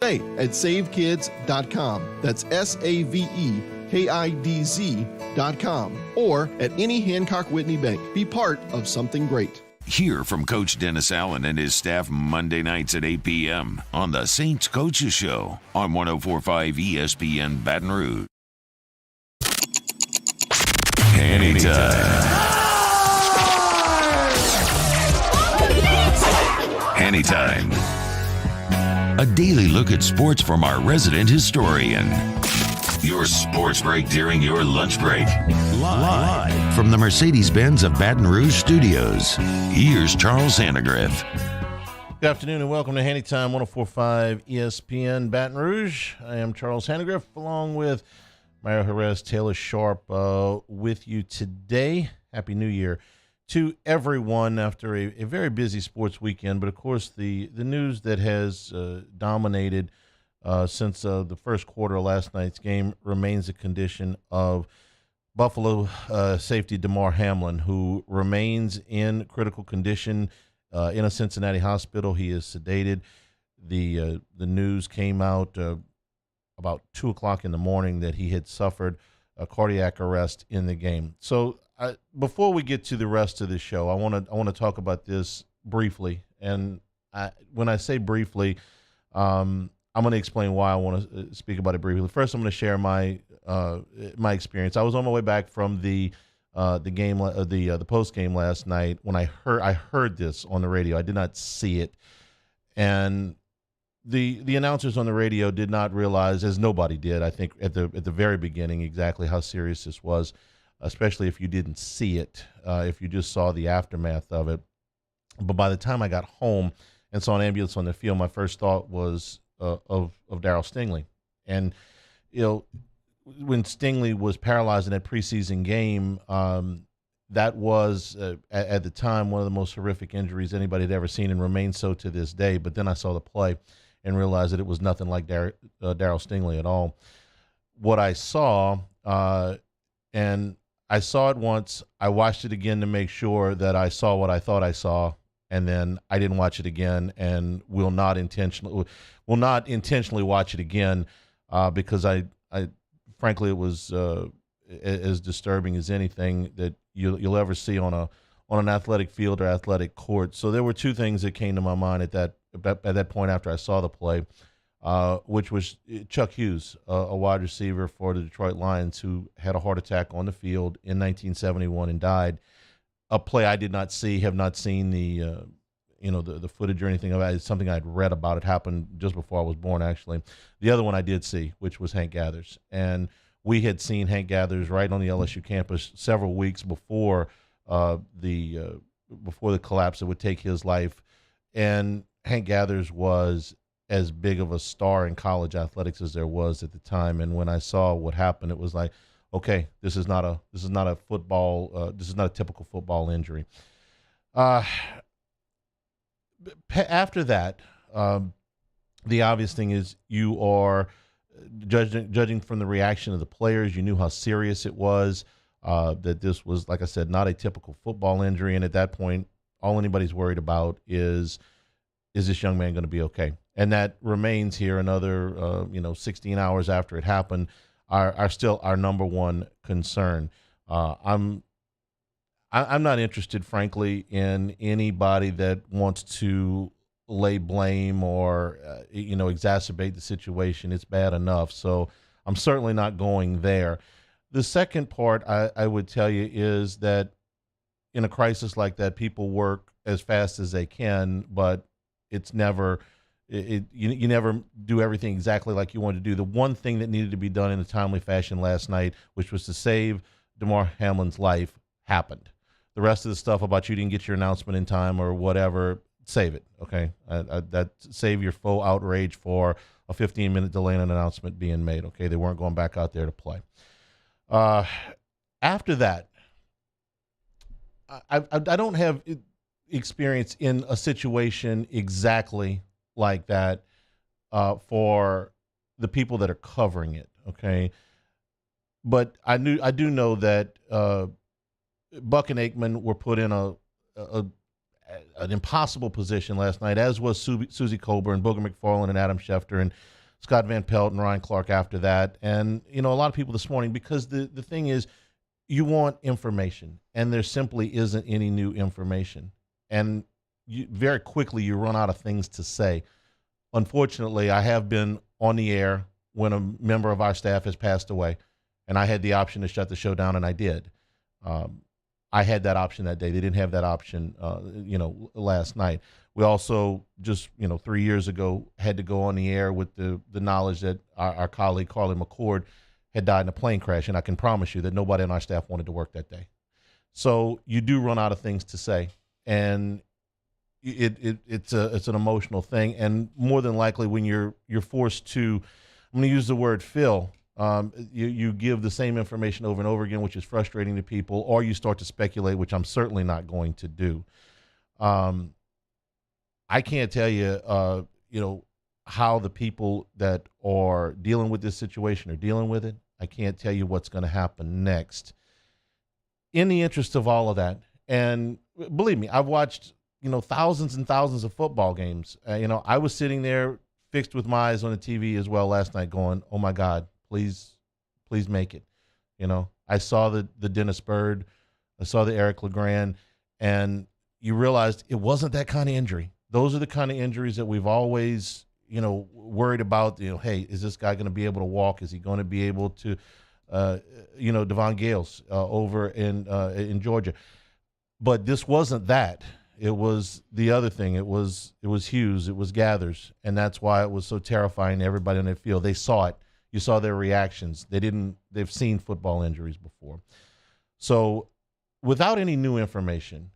today at savekids.com. That's SAVEKIDZ.com. Or at any Hancock Whitney bank. Be part of something great. Hear from Coach Dennis Allen and his staff Monday nights at 8 p.m. on the Saints Coaches Show on 104.5 ESPN Baton Rouge. Anytime. Anytime. A daily look at sports from our resident historian. Your sports break during your lunch break. Live from the Mercedes-Benz of Baton Rouge studios. Here's Charles Handegriff. Good afternoon and welcome to Anytime 104.5 ESPN Baton Rouge. I am Charles Handegriff along with Mario Jerez, Taylor Sharp with you today. Happy New Year to everyone after a very busy sports weekend. But, of course, the news that has dominated since the first quarter of last night's game remains the condition of Buffalo safety Damar Hamlin, who remains in critical condition in a Cincinnati hospital. He is sedated. The news came out about 2 o'clock in the morning that he had suffered a cardiac arrest in the game. So before we get to the rest of the show, I want to talk about this briefly. And when I say briefly, I'm going to explain why I want to speak about it briefly. First, I'm going to share my experience. I was on my way back from the game, the post game last night when I heard this on the radio. I did not see it, and the announcers on the radio did not realize, as nobody did, I think at the very beginning, exactly how serious this was, especially if you didn't see it, if you just saw the aftermath of it. But by the time I got home and saw an ambulance on the field, my first thought was of Darryl Stingley. And, you know, when Stingley was paralyzed in that preseason game, that was, at the time, one of the most horrific injuries anybody had ever seen and remains so to this day. But then I saw the play and realized that it was nothing like Darryl Stingley at all. What I saw, and I saw it once, I watched it again to make sure that I saw what I thought I saw, and then I didn't watch it again and will not intentionally watch it again because I frankly, it was as disturbing as anything that you'll ever see on an athletic field or athletic court. So there were two things that came to my mind at that point after I saw the play, which was Chuck Hughes, a wide receiver for the Detroit Lions, who had a heart attack on the field in 1971 and died. A play I did not see, have not seen the footage or anything of it. It's something I'd read about. It happened just before I was born, actually. The other one I did see, which was Hank Gathers. And we had seen Hank Gathers right on the LSU campus several weeks before the collapse that would take his life. And Hank Gathers was as big of a star in college athletics as there was at the time. And when I saw what happened, it was like, okay, this is not a typical football injury. After that, the obvious thing is you are judging from the reaction of the players. You knew how serious it was, that this was, like I said, not a typical football injury. And at that point, all anybody's worried about is this young man going to be okay? And that remains here another, 16 hours after it happened, are still our number one concern. I'm not interested, frankly, in anybody that wants to lay blame or, exacerbate the situation. It's bad enough. So I'm certainly not going there. The second part I would tell you is that in a crisis like that, people work as fast as they can, but it's never you never do everything exactly like you want to do. The one thing that needed to be done in a timely fashion last night, which was to save Damar Hamlin's life, happened. The rest of the stuff about you didn't get your announcement in time or whatever, save it, okay? Save your faux outrage for a 15-minute delay in an announcement being made, okay? They weren't going back out there to play. After that, I don't have experience in a situation exactly like that for the people that are covering it, okay? But I do know that Buck and Aikman were put in an impossible position last night, as was Susie Colbert and Booger McFarland and Adam Schefter. And Scott Van Pelt and Ryan Clark after that. And, a lot of people this morning, because the thing is, you want information, and there simply isn't any new information. And very quickly you run out of things to say. Unfortunately, I have been on the air when a member of our staff has passed away, and I had the option to shut the show down, and I did. I had that option that day. They didn't have that option, last night. We also just, 3 years ago had to go on the air with the knowledge that our colleague, Carly McCord, had died in a plane crash, and I can promise you that nobody on our staff wanted to work that day. So you do run out of things to say, and it's an emotional thing. And more than likely, when you're forced to, I'm going to use the word fill, you give the same information over and over again, which is frustrating to people, or you start to speculate, which I'm certainly not going to do. I can't tell you, how the people that are dealing with this situation are dealing with it. I can't tell you what's going to happen next. In the interest of all of that, and believe me, I've watched, thousands and thousands of football games. I was sitting there fixed with my eyes on the TV as well last night going, oh my God, please make it. I saw the Dennis Byrd, I saw the Eric LeGrand, and you realized it wasn't that kind of injury. Those are the kind of injuries that we've always, worried about. Hey, is this guy going to be able to walk? Is he going to be able to, Devon Gales over in Georgia? But this wasn't that. It was the other thing. It was Hughes. It was Gathers, and that's why it was so terrifying to everybody on their field. They saw it. You saw their reactions. They've seen football injuries before. So without any new information,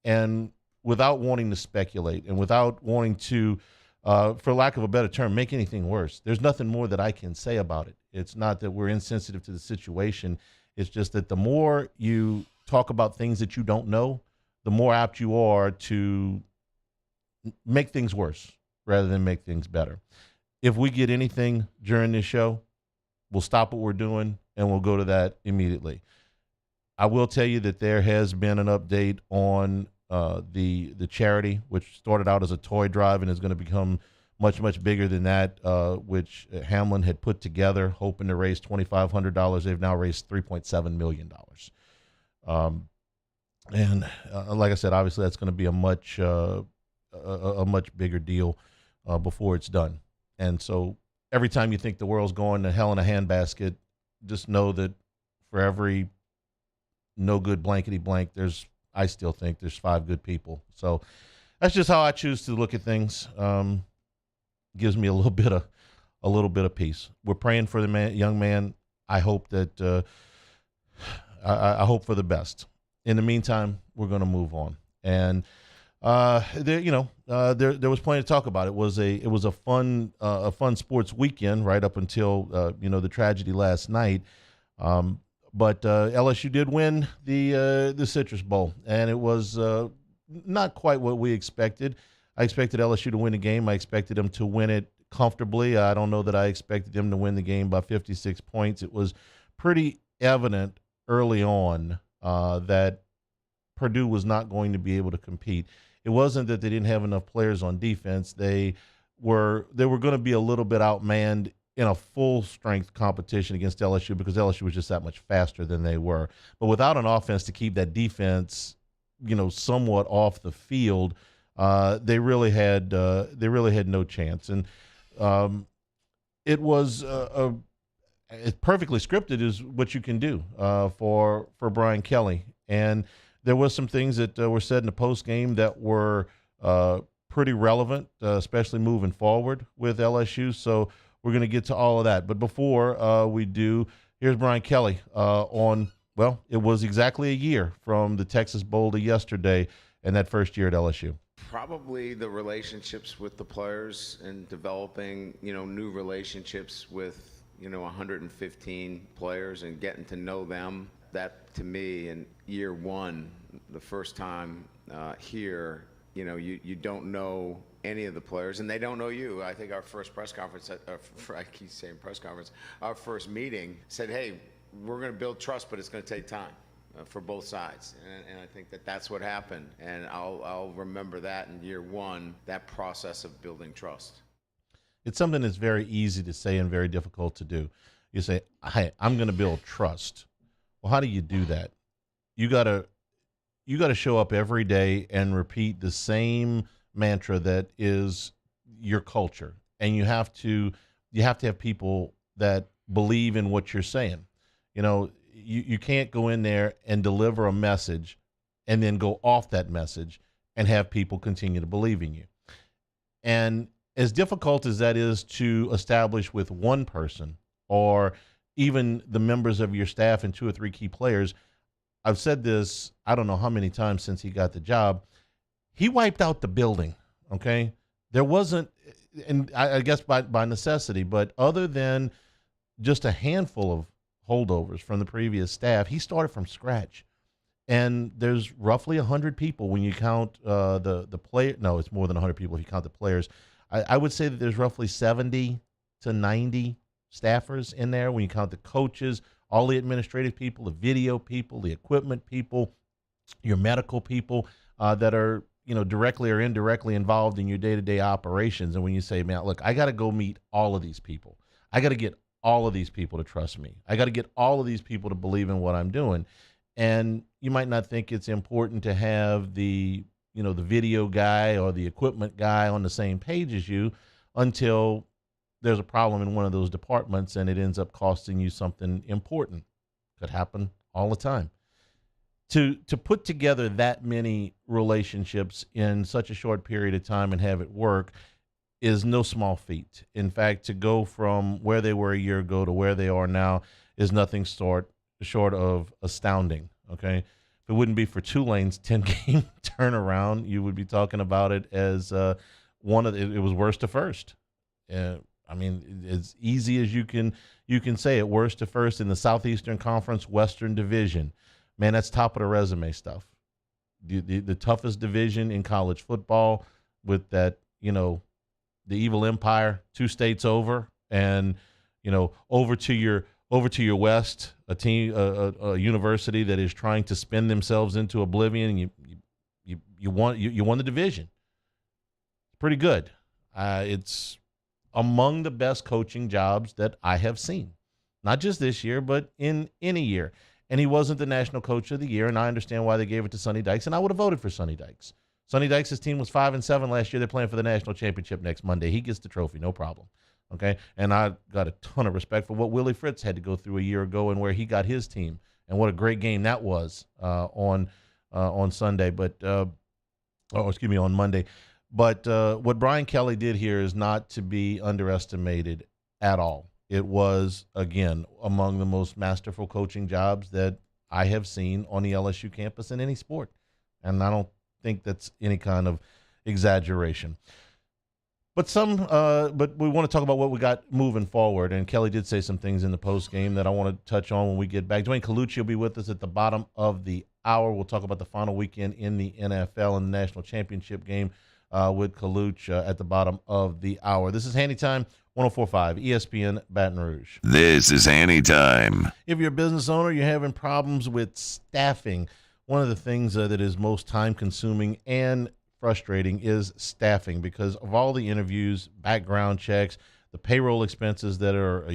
and without wanting to speculate, and without wanting to, for lack of a better term, make anything worse, there's nothing more that I can say about it. It's not that we're insensitive to the situation. It's just that the more you talk about things that you don't know, the more apt you are to make things worse rather than make things better. If we get anything during this show, we'll stop what we're doing and we'll go to that immediately. I will tell you that there has been an update on the charity, which started out as a toy drive and is going to become much, much bigger than that, which Hamlin had put together, hoping to raise $2,500. They've now raised $3.7 million. And like I said, obviously that's going to be a much bigger deal before it's done. And so every time you think the world's going to hell in a handbasket, just know that for every no good blankety blank, I still think there's 5 good people. So that's just how I choose to look at things. Gives me a little bit of peace. We're praying for the young man. I hope that I hope for the best. In the meantime, we're going to move on. And there was plenty to talk about. It was a fun sports weekend right up until the tragedy last night. But LSU did win the Citrus Bowl, and it was not quite what we expected. I expected LSU to win the game. I expected them to win it comfortably. I don't know that I expected them to win the game by 56 points. It was pretty evident early on that Purdue was not going to be able to compete. It wasn't that they didn't have enough players on defense. They were going to be a little bit outmanned in a full strength competition against LSU because LSU was just that much faster than they were. But without an offense to keep that defense, somewhat off the field, they really had no chance. And it was it's perfectly scripted is what you can do for Brian Kelly. And there was some things that were said in the post game that were pretty relevant, especially moving forward with LSU. So we're going to get to all of that. But before we do, here's Brian Kelly it was exactly a year from the Texas Bowl to yesterday and that first year at LSU. Probably the relationships with the players and developing, new relationships with, 115 players and getting to know them. That, to me, in year one, the first time here, you don't know any of the players, and they don't know you. I think our first press conference, I keep saying press conference, our first meeting said, hey, we're going to build trust, but it's going to take time for both sides. And I think that's what happened. And I'll remember that in year one, that process of building trust. It's something that's very easy to say and very difficult to do. You say, hey, I'm going to build trust. Well, how do you do that? You got to show up every day and repeat the same mantra that is your culture. And you have to have people that believe in what you're saying. You know, you can't go in there and deliver a message and then go off that message and have people continue to believe in you. And as difficult as that is to establish with one person or even the members of your staff and 2 or 3 key players, I've said this, I don't know how many times since he got the job, he wiped out the building, okay? There wasn't, and I guess by necessity, but other than just a handful of holdovers from the previous staff, he started from scratch. And there's roughly 100 people when you count the player. No, it's more than 100 people if you count the players. I would say that there's roughly 70 to 90 staffers in there when you count the coaches, all the administrative people, the video people, the equipment people, your medical people that are, you know, directly or indirectly involved in your day-to-day operations. And when you say, man, look, I got to go meet all of these people. I got to get all of these people to trust me. I got to get all of these people to believe in what I'm doing. And you might not think it's important to have the video guy or the equipment guy on the same page as you until there's a problem in one of those departments and it ends up costing you something important. Could happen all the time. To put together that many relationships in such a short period of time and have it work is no small feat. In fact, to go from where they were a year ago to where they are now is nothing short of astounding, okay? If it wouldn't be for Tulane's 10-game turnaround, you would be talking about it as it was worst to first. I mean, as easy as you can say it, worst to first in the Southeastern Conference Western Division. Man, that's top of the resume stuff. The toughest division in college football with that, you know, the evil empire 2 states over and, you know, over to your west, a team, a university that is trying to spin themselves into oblivion. And you won the division. Pretty good. It's among the best coaching jobs that I have seen, not just this year, but in any year. And he wasn't the national coach of the year, and I understand why they gave it to Sonny Dykes, and I would have voted for Sonny Dykes. Sonny Dykes' team was 5-7 last year. They're playing for the national championship next Monday. He gets the trophy, no problem. Okay, and I got a ton of respect for what Willie Fritz had to go through a year ago and where he got his team, and what a great game that was on Sunday. On Monday. But what Brian Kelly did here is not to be underestimated at all. It was, again, among the most masterful coaching jobs that I have seen on the LSU campus in any sport, and I don't think that's any kind of exaggeration. But we want to talk about what we got moving forward, and Kelly did say some things in the post game that I want to touch on when we get back. Dwayne Colucci will be with us at the bottom of the hour. We'll talk about the final weekend in the NFL and the national championship game with Colucci at the bottom of the hour. This is Hanny Time, 104.5 ESPN Baton Rouge. This is Hanny Time. If you're a business owner, you're having problems with staffing. One of the things that is most time-consuming and frustrating is staffing because of all the interviews, background checks, the payroll expenses that are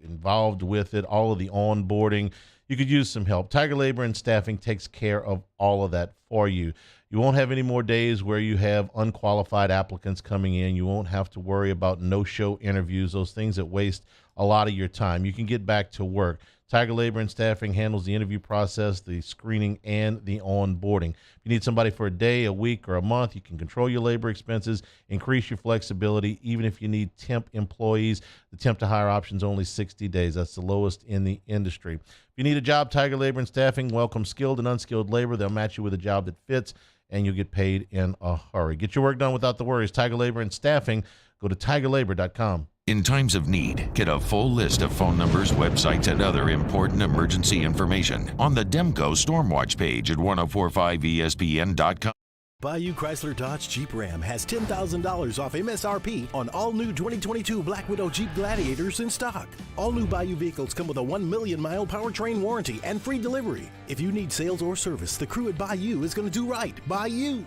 involved with it, all of the onboarding. You could use some help. Tiger Labor and Staffing takes care of all of that for you. You won't have any more days where you have unqualified applicants coming in. You won't have to worry about no-show interviews, those things that waste a lot of your time. You can get back to work. Tiger Labor and Staffing handles the interview process, the screening, and the onboarding. If you need somebody for a day, a week, or a month, you can control your labor expenses, increase your flexibility. Even if you need temp employees, the temp to hire option is only 60 days. That's the lowest in the industry. If you need a job, Tiger Labor and Staffing welcome skilled and unskilled labor. They'll match you with a job that fits, and you'll get paid in a hurry. Get your work done without the worries. Tiger Labor and Staffing. Go to tigerlabor.com. In times of need, get a full list of phone numbers, websites, and other important emergency information on the Demco Stormwatch page at 1045ESPN.com. Bayou Chrysler Dodge Jeep Ram has $10,000 off MSRP on all new 2022 Black Widow Jeep Gladiators in stock. All new Bayou vehicles come with a 1 million mile powertrain warranty and free delivery. If you need sales or service, the crew at Bayou is going to do right by you.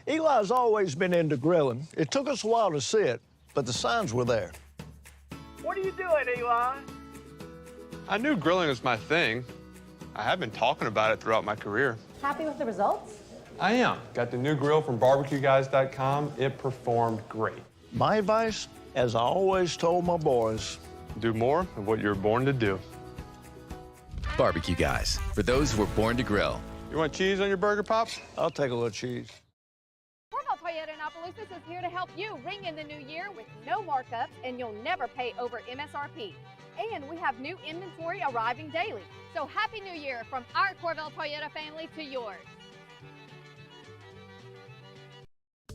Eli's always been into grilling. It took us a while to see it, but the signs were there. What are you doing, Eli? I knew grilling was my thing. I have been talking about it throughout my career. Happy with the results? I am. Got the new grill from barbecueguys.com. It performed great. My advice, as I always told my boys, do more of what you were born to do. Barbecue Guys, for those who were born to grill. You want cheese on your burger, Pops? I'll take a little cheese. Cornwall Toyota in Opelousas is here to help you ring in the new year with no markups, and you'll never pay over MSRP. And we have new inventory arriving daily. So Happy New Year from our Cornwall Toyota family to yours.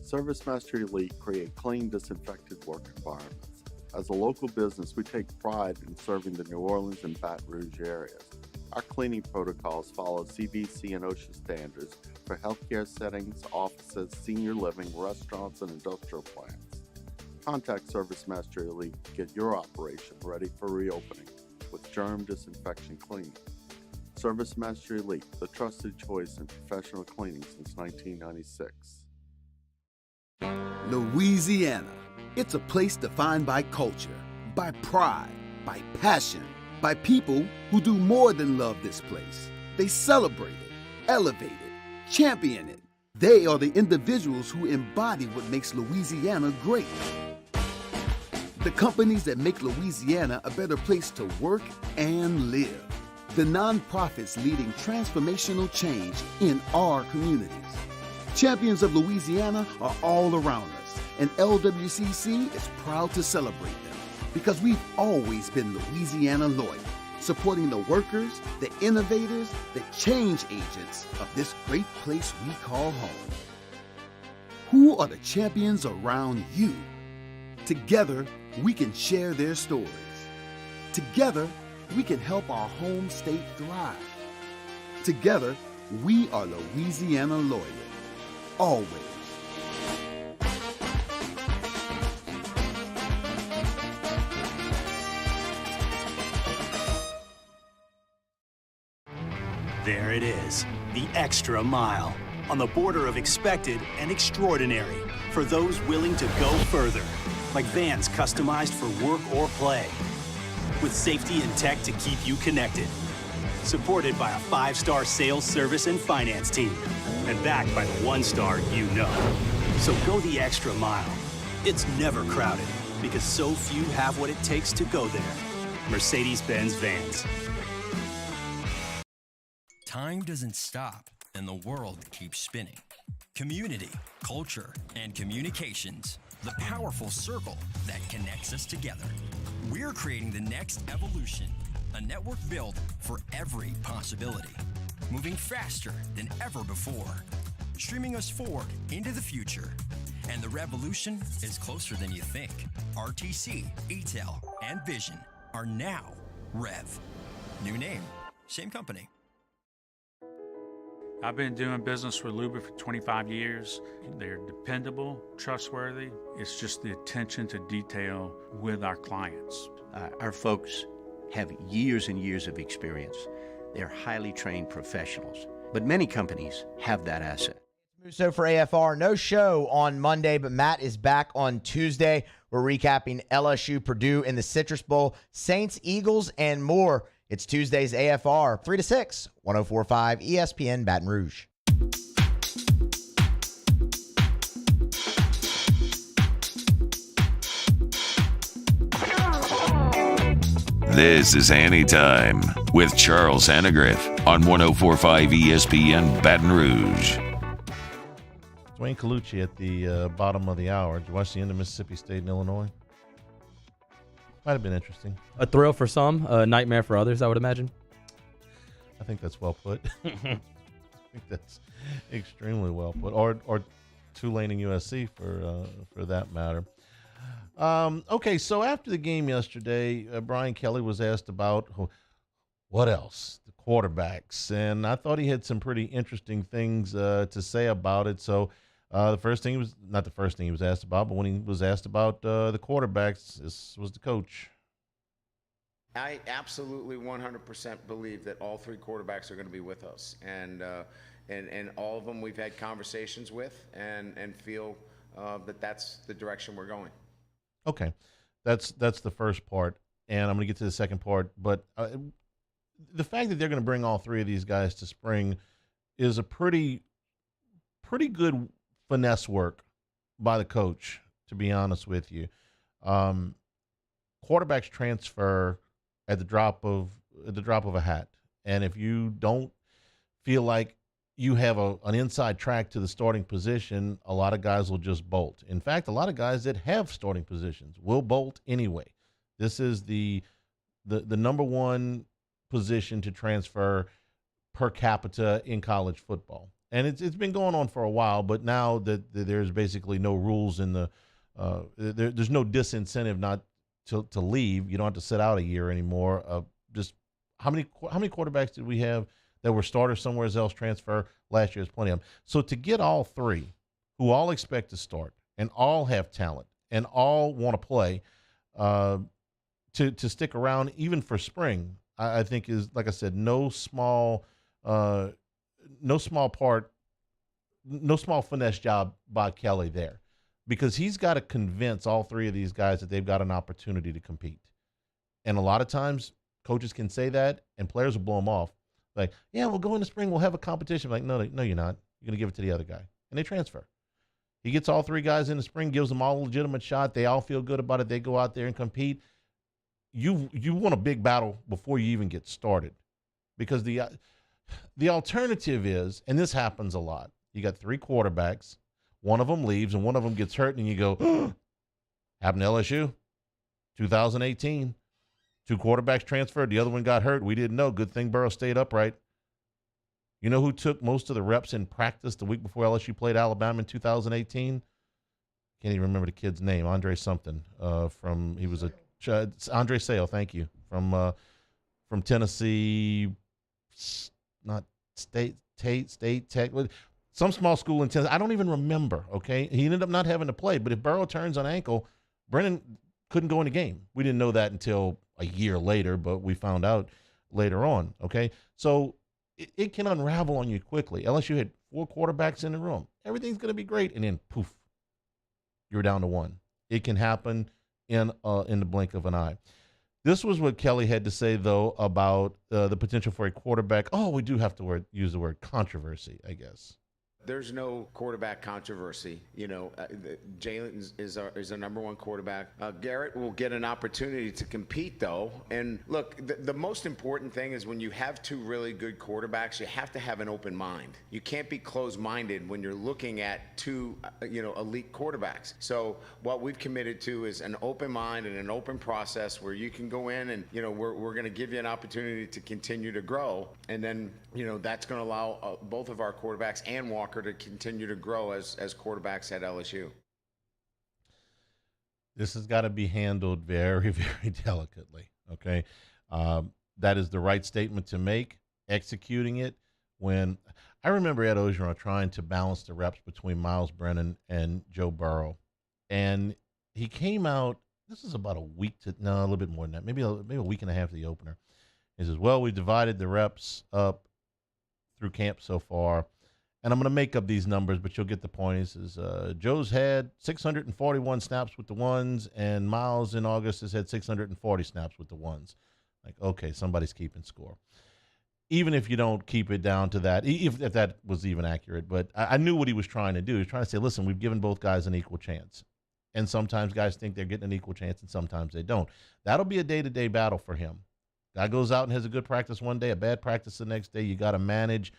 Service Master Elite create clean, disinfected work environments. As a local business, we take pride in serving the New Orleans and Baton Rouge areas. Our cleaning protocols follow CDC and OSHA standards for healthcare settings, offices, senior living, restaurants, and industrial plants. Contact Service Master Elite to get your operation ready for reopening with germ disinfection cleaning. Service Master Elite, the trusted choice in professional cleaning since 1996. Louisiana. It's a place defined by culture, by pride, by passion, by people who do more than love this place. They celebrate it, elevate it, champion it. They are the individuals who embody what makes Louisiana great. The companies that make Louisiana a better place to work and live. The nonprofits leading transformational change in our communities. Champions of Louisiana are all around us, and LWCC is proud to celebrate them because we've always been Louisiana loyal, supporting the workers, the innovators, the change agents of this great place we call home. Who are the champions around you? Together, we can share their stories. Together, we can help our home state thrive. Together, we are Louisiana loyal. Always. There it is, the extra mile, on the border of expected and extraordinary for those willing to go further, like vans customized for work or play, with safety and tech to keep you connected, supported by a 5-star sales, service, and finance team, and backed by the 1-star you know. So go the extra mile. It's never crowded, because so few have what it takes to go there. Mercedes-Benz Vans. Time doesn't stop, and the world keeps spinning. Community, culture, and communications, the powerful circle that connects us together. We're creating the next evolution, a network built for every possibility, moving faster than ever before, streaming us forward into the future. And the revolution is closer than you think. RTC, ETEL, and Vision are now Rev. New name, same company. I've been doing business with Luber for 25 years. They're dependable, trustworthy. It's just the attention to detail with our clients. Our folks have years and years of experience. They're highly trained professionals, but many companies have that asset. So for AFR, no show on Monday, but Matt is back on Tuesday. We're recapping LSU, Purdue in the Citrus Bowl, Saints, Eagles, and more. It's Tuesday's AFR, 3 to 6, 104.5 ESPN Baton Rouge. This is Hanny Time with Charles Hannegriff on 104.5 ESPN Baton Rouge. Dwayne Colucci at the bottom of the hour. Did you watch the end of Mississippi State and Illinois? Might have been interesting. A thrill for some, a nightmare for others, I would imagine. I think that's well put. I think that's extremely well put. Or Tulane and USC for that matter. Okay, so after the game yesterday, Brian Kelly was asked about what else? The quarterbacks. And I thought he had some pretty interesting things to say about it. So the first thing was not the first thing he was asked about, but when he was asked about the quarterbacks, this was the coach. I absolutely 100% believe that all three quarterbacks are going to be with us, and all of them we've had conversations with, and feel that that's the direction we're going. Okay, that's the first part, and I'm going to get to the second part. But the fact that they're going to bring all three of these guys to spring is a pretty good finesse work by the coach, to be honest with you. Quarterbacks transfer at the drop of a hat, and if you don't feel like you have an inside track to the starting position, a lot of guys will just bolt. In fact, a lot of guys that have starting positions will bolt anyway. This is the number one position to transfer per capita in college football. And it's been going on for a while, but now that there's basically no rules in there's no disincentive not to leave. You don't have to sit out a year anymore. Just how many quarterbacks did we have that were starters somewhere else transfer last year? There's plenty of them. So to get all three, who all expect to start and all have talent and all want to play, to stick around even for spring, I think is, like I said, no small finesse job by Kelly there, because he's got to convince all three of these guys that they've got an opportunity to compete. And a lot of times coaches can say that and players will blow them off. Like, yeah, we'll go in the spring, we'll have a competition. Like, no, you're not. You're going to give it to the other guy. And they transfer. He gets all three guys in the spring, gives them all a legitimate shot. They all feel good about it. They go out there and compete. You won a big battle before you even get started, because the alternative is, and this happens a lot, you got three quarterbacks, one of them leaves and one of them gets hurt, and you go, happened to LSU, 2018, two quarterbacks transferred, the other one got hurt, we didn't know, good thing Burrow stayed upright. You know who took most of the reps in practice the week before LSU played Alabama in 2018? Can't even remember the kid's name, Andre something, Andre Sale, thank you, from Tennessee, not State Tech, some small school in Tennessee. I don't even remember, okay? He ended up not having to play, but if Burrow turns an ankle, Brennan couldn't go in the game. We didn't know that until a year later, but we found out later on, okay? So it can unravel on you quickly. LSU had four quarterbacks in the room. Everything's going to be great, and then poof, you're down to one. It can happen in the blink of an eye. This was what Kelly had to say, though, about the potential for a quarterback. Oh, we do have to use the word controversy, I guess. There's no quarterback controversy. Jalen is our number one quarterback. Garrett will get an opportunity to compete, though. And look, the most important thing is when you have two really good quarterbacks, you have to have an open mind. You can't be closed-minded when you're looking at two, elite quarterbacks. So what we've committed to is an open mind and an open process where you can go in and, we're going to give you an opportunity to continue to grow. And then, that's going to allow both of our quarterbacks and Walker to continue to grow as quarterbacks at LSU. This has got to be handled very, very delicately, okay? That is the right statement to make. Executing it, when I remember Ed Ogeron trying to balance the reps between Miles Brennan and Joe Burrow, and he came out, this is about a little bit more than that, maybe a week and a half of the opener. He says, well, we divided the reps up through camp so far, and I'm going to make up these numbers, but you'll get the point. He says, Joe's had 641 snaps with the ones, and Miles in August has had 640 snaps with the ones. Like, okay, somebody's keeping score. Even if you don't keep it down to that, if that was even accurate. But I knew what he was trying to do. He was trying to say, listen, we've given both guys an equal chance. And sometimes guys think they're getting an equal chance, and sometimes they don't. That'll be a day-to-day battle for him. Guy goes out and has a good practice one day, a bad practice the next day. You got to manage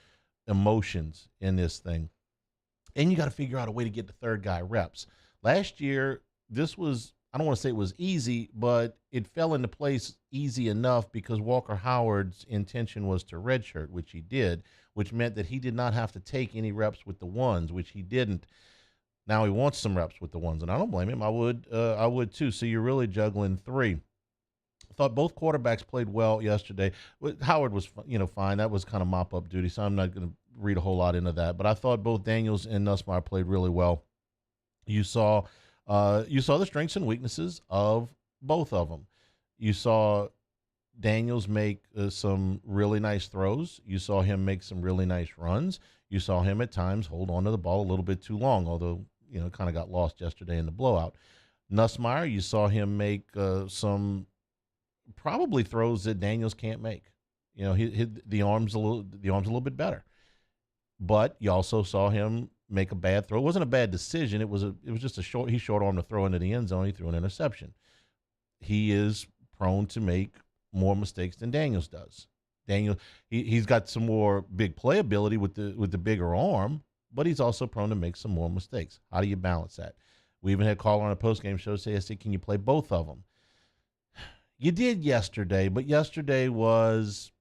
emotions in this thing. And you got to figure out a way to get the third guy reps. Last year, this was, I don't want to say it was easy, but it fell into place easy enough because Walker Howard's intention was to redshirt, which he did, which meant that he did not have to take any reps with the ones, which he didn't. Now he wants some reps with the ones, and I don't blame him. I would too. So you're really juggling three. I thought both quarterbacks played well yesterday. Howard was, fine. That was kind of mop-up duty, so I'm not going to read a whole lot into that. But I thought both Daniels and Nussmeier played really well. You saw the strengths and weaknesses of both of them. You saw Daniels make some really nice throws. You saw him make some really nice runs. You saw him at times hold on to the ball a little bit too long, although, kind of got lost yesterday in the blowout. Nussmeier, you saw him make some probably throws that Daniels can't make. You know, the arm's a little bit better. But you also saw him make a bad throw. It wasn't a bad decision. It was just a short arm to throw into the end zone. He threw an interception. He is prone to make more mistakes than Daniels does. Daniel, he's got some more big playability with the bigger arm, but he's also prone to make some more mistakes. How do you balance that? We even had a caller on a postgame show say, can you play both of them? You did yesterday, but yesterday was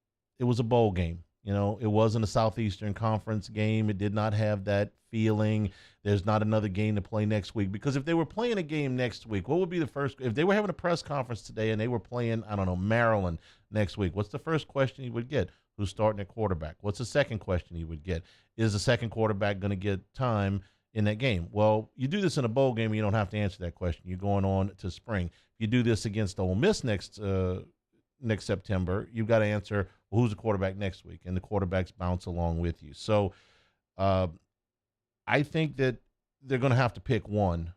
a bowl game. You know, it wasn't a Southeastern Conference game. It did not have that feeling. There's not another game to play next week. Because if they were playing a game next week, what would be the first? If they were having a press conference today and they were playing, I don't know, Maryland next week, what's the first question you would get? Who's starting at quarterback? What's the second question you would get? Is the second quarterback going to get time in that game? Well, you do this in a bowl game, you don't have to answer that question. You're going on to spring. If you do this against Ole Miss next September, you've got to answer, well, who's the quarterback next week? And the quarterbacks bounce along with you. So I think that they're going to have to pick one.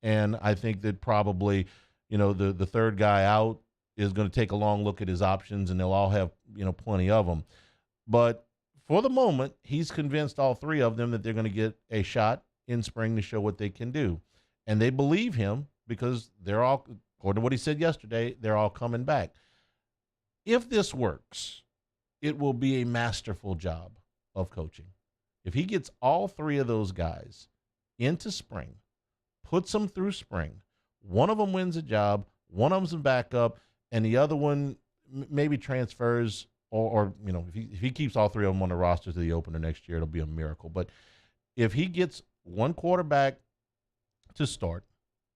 And I think that probably, you know, the third guy out is going to take a long look at his options, and they'll all have, you know, plenty of them. But for the moment, he's convinced all three of them that they're going to get a shot in spring to show what they can do. And they believe him because they're all, according to what he said yesterday, they're all coming back. If this works, it will be a masterful job of coaching. If he gets all three of those guys into spring, puts them through spring, one of them wins a job, one of them's a backup, and the other one maybe transfers, or you know, if he keeps all three of them on the roster to the opener next year, it'll be a miracle. But if he gets one quarterback to start,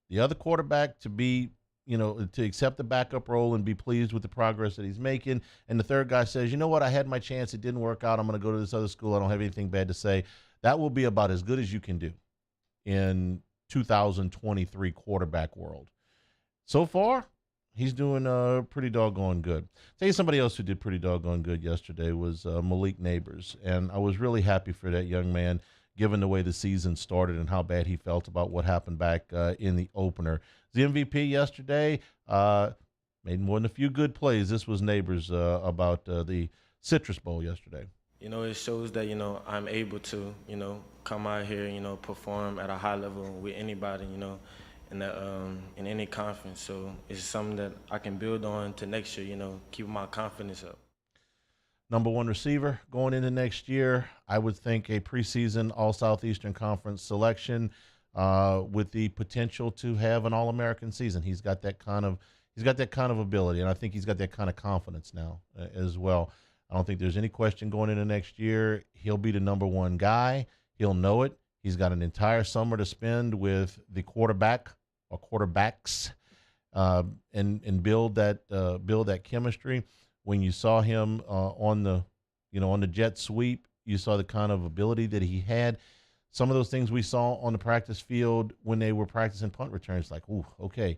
the other quarterback to be, you know, to accept the backup role and be pleased with the progress that he's making, and the third guy says, you know what, I had my chance, it didn't work out, I'm going to go to this other school, I don't have anything bad to say, that will be about as good as you can do in 2023 quarterback world. So far, he's doing pretty doggone good. Tell you somebody else who did pretty doggone good yesterday was Malik Neighbors, and I was really happy for that young man, given the way the season started and how bad he felt about what happened back in the opener. The MVP yesterday made more than a few good plays. This was Neighbors about the Citrus Bowl yesterday. You know, it shows that, you know, I'm able to, you know, come out here, you know, perform at a high level with anybody, you know, in any conference. So it's something that I can build on to next year, you know, keep my confidence up. Number one receiver going into next year, I would think a preseason All-Southeastern Conference selection with the potential to have an All-American season. He's got that kind of ability, and I think he's got that kind of confidence now as well. I don't think there's any question going into next year. He'll be the number one guy. He'll know it. He's got an entire summer to spend with the quarterback or quarterbacks and build that chemistry. When you saw him on the jet sweep, you saw the kind of ability that he had. Some of those things we saw on the practice field when they were practicing punt returns, like, ooh, okay.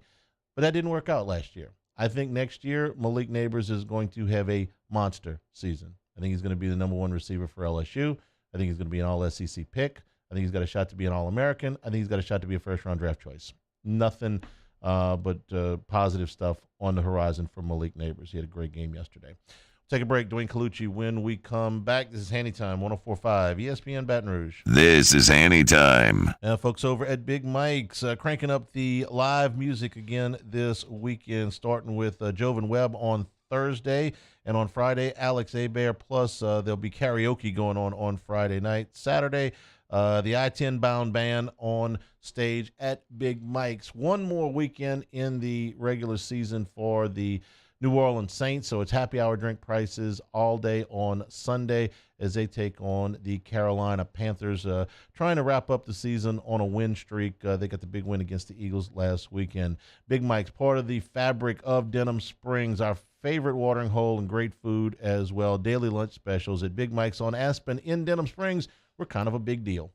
But that didn't work out last year. I think next year Malik Neighbors is going to have a monster season. I think he's going to be the number one receiver for LSU. I think he's going to be an all-SEC pick. I think he's got a shot to be an All-American. I think he's got a shot to be a first-round draft choice. Nothing but positive stuff on the horizon for Malik Neighbors. He had a great game yesterday. Take a break. Dwayne Colucci when we come back. This is Hanny Time, 104.5 ESPN Baton Rouge. This is Hanny Time. Folks over at Big Mike's cranking up the live music again this weekend, starting with Jovan Webb on Thursday, and on Friday, Alex Hebert, plus there'll be karaoke going on Friday night. Saturday, the I-10 bound band on stage at Big Mike's. One more weekend in the regular season for the New Orleans Saints, so it's happy hour drink prices all day on Sunday as they take on the Carolina Panthers, trying to wrap up the season on a win streak. They got the big win against the Eagles last weekend. Big Mike's, part of the fabric of Denham Springs, our favorite watering hole, and great food as well. Daily lunch specials at Big Mike's on Aspen in Denham Springs were kind of a big deal.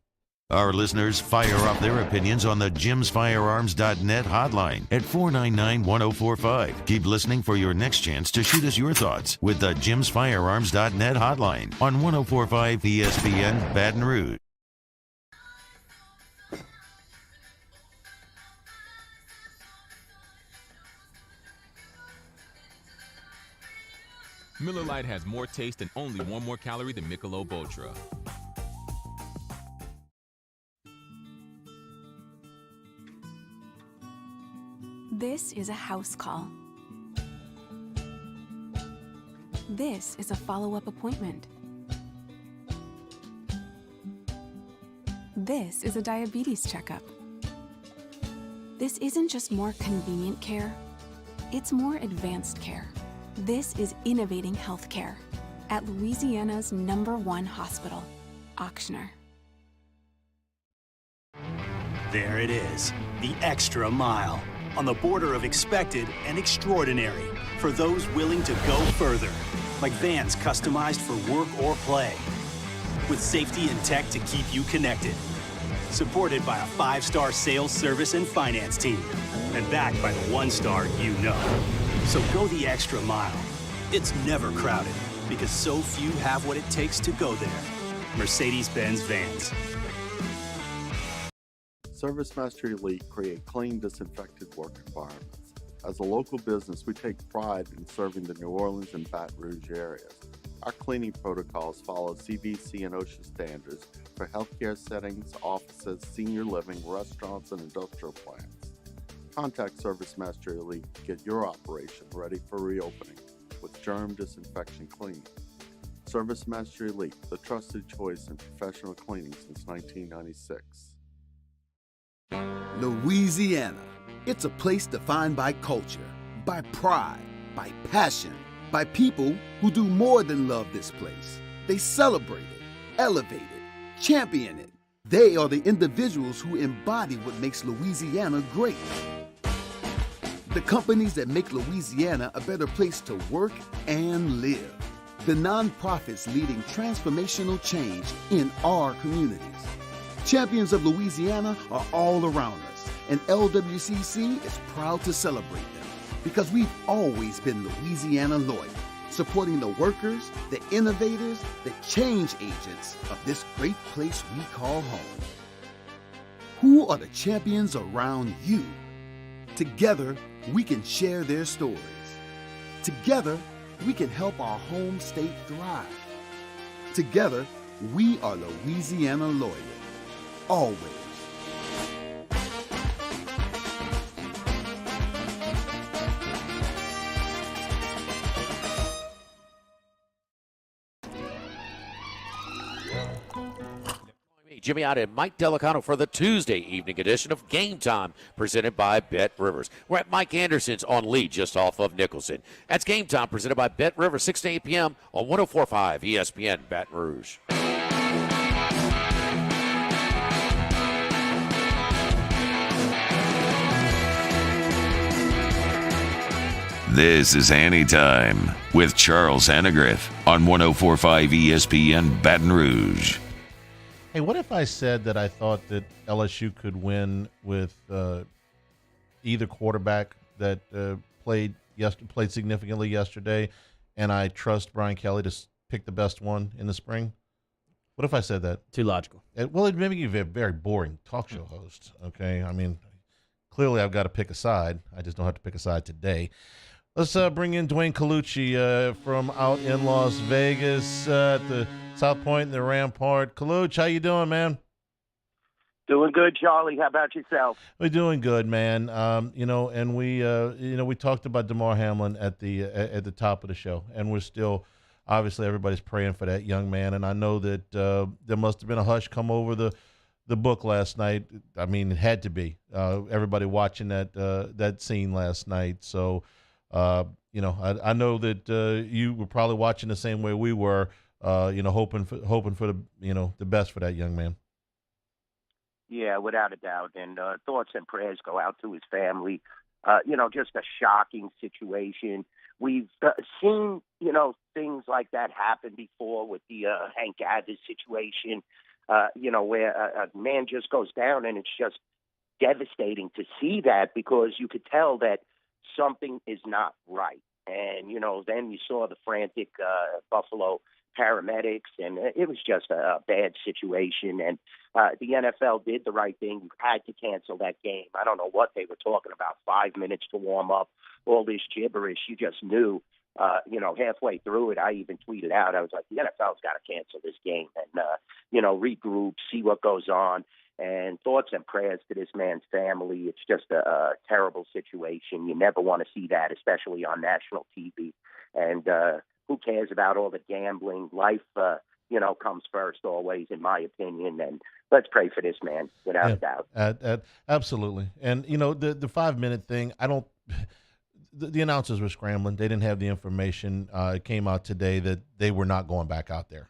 Our listeners fire off their opinions on the jimsfirearms.net hotline at 499-1045. Keep listening for your next chance to shoot us your thoughts with the jimsfirearms.net hotline on 104.5 ESPN Baton Rouge. Miller Lite has more taste and only 1 more calorie than Michelob Ultra. This is a house call. This is a follow-up appointment. This is a diabetes checkup. This isn't just more convenient care, it's more advanced care. This is innovating healthcare at Louisiana's #1 hospital, Ochsner. There it is, the extra mile, on the border of expected and extraordinary for those willing to go further, like vans customized for work or play, with safety and tech to keep you connected. Supported by a 5-star sales, service, and finance team, and backed by the 1-star you know. So go the extra mile. It's never crowded, because so few have what it takes to go there. Mercedes-Benz Vans. ServiceMaster Elite create clean, disinfected work environments. As a local business, we take pride in serving the New Orleans and Baton Rouge areas. Our cleaning protocols follow CDC and OSHA standards for healthcare settings, offices, senior living, restaurants, and industrial plants. Contact ServiceMaster Elite to get your operation ready for reopening with germ disinfection cleaning. ServiceMaster Elite, the trusted choice in professional cleaning since 1996. Louisiana. It's a place defined by culture, by pride, by passion, by people who do more than love this place. They celebrate it, elevate it, champion it. They are the individuals who embody what makes Louisiana great. The companies that make Louisiana a better place to work and live. The nonprofits leading transformational change in our communities. Champions of Louisiana are all around us, and LWCC is proud to celebrate them because we've always been Louisiana loyal, supporting the workers, the innovators, the change agents of this great place we call home. Who are the champions around you? Together, we can share their stories. Together, we can help our home state thrive. Together, we are Louisiana loyal. Always. Jimmy out and Mike Delicano for the Tuesday evening edition of Game Time, presented by Bet Rivers. We're at Mike Anderson's on Lee, just off of Nicholson. That's Game Time, presented by Bet Rivers, 6 to 8 p.m. on 104.5 ESPN Baton Rouge. This is Hanny Time with Charles Hanagriff on 104.5 ESPN Baton Rouge. Hey, what if I said that I thought that LSU could win with either quarterback that played significantly yesterday, and I trust Brian Kelly to pick the best one in the spring? What if I said that? Too logical. Well, it may be a very boring talk show host, okay? I mean, clearly I've got to pick a side. I just don't have to pick a side today. Let's bring in Dwayne Colucci from out in Las Vegas at the South Point and the Rampart. Colucci, how you doing, man? Doing good, Charlie. How about yourself? We're doing good, man. And we talked about DeMar Hamlin at the top of the show, and we're still, obviously, everybody's praying for that young man. And I know that there must have been a hush come over the book last night. I mean, it had to be. Everybody watching that scene last night. So. I know that you were probably watching the same way we were, hoping for the best for that young man. Yeah, without a doubt. And thoughts and prayers go out to his family. Just a shocking situation. We've seen, things like that happen before with the Hank Gathers situation, where a man just goes down, and it's just devastating to see that because you could tell that something is not right. And, then you saw the frantic Buffalo paramedics, and it was just a bad situation. And the NFL did the right thing. You had to cancel that game. I don't know what they were talking about, 5 minutes to warm up, all this gibberish. You just knew halfway through it, I even tweeted out, I was like, the NFL's got to cancel this game and, regroup, see what goes on. And thoughts and prayers to this man's family. It's just a terrible situation. You never want to see that, especially on national TV. And who cares about all the gambling? Life, comes first always, in my opinion. And let's pray for this man, without a doubt. Absolutely. And, the 5-minute thing, the announcers were scrambling. They didn't have the information. It came out today that they were not going back out there.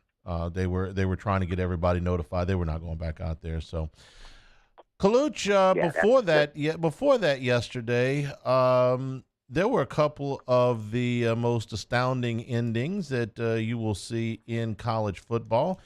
They were trying to get everybody notified. They were not going back out there. So, Colucci, before that yesterday, there were a couple of the most astounding endings that you will see in college football,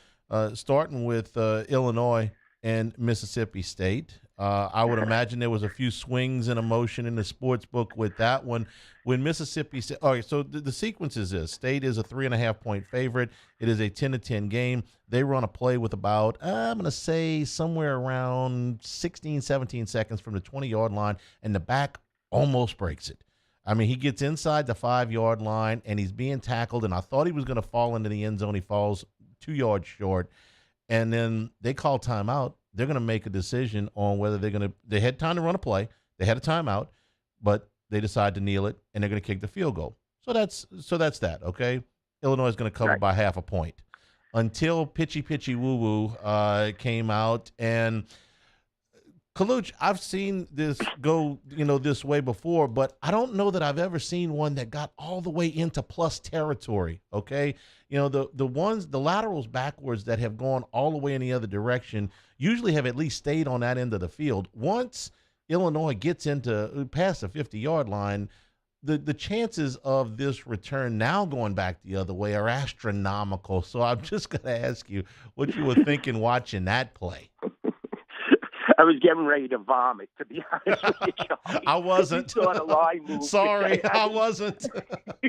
starting with Illinois and Mississippi State. I would imagine there was a few swings and emotion in the sports book with that one. When Mississippi State, all right, so the sequence is this: State is a 3.5-point favorite. It is a 10-10 game. They run a play with about, I'm going to say, somewhere around 16, 17 seconds from the 20-yard line, and the back almost breaks it. I mean, he gets inside the 5-yard line, and he's being tackled, and I thought he was going to fall into the end zone. He falls 2 yards short, and then they call timeout. They're going to make a decision on whether they had time to run a play. They had a timeout, but they decide to kneel it, and they're going to kick the field goal. So that's that, okay? Illinois is going to cover by half a point until Pitchy Woo Woo came out. And Colucci, I've seen this go, this way before, but I don't know that I've ever seen one that got all the way into plus territory, okay? The laterals backwards that have gone all the way in the other direction usually have at least stayed on that end of the field. Once Illinois gets past the 50-yard line, the chances of this return now going back the other way are astronomical. So I'm just going to ask you what you were thinking watching that play. I was getting ready to vomit, to be honest with you, Charlie. I wasn't. You saw the line move. Sorry, I wasn't.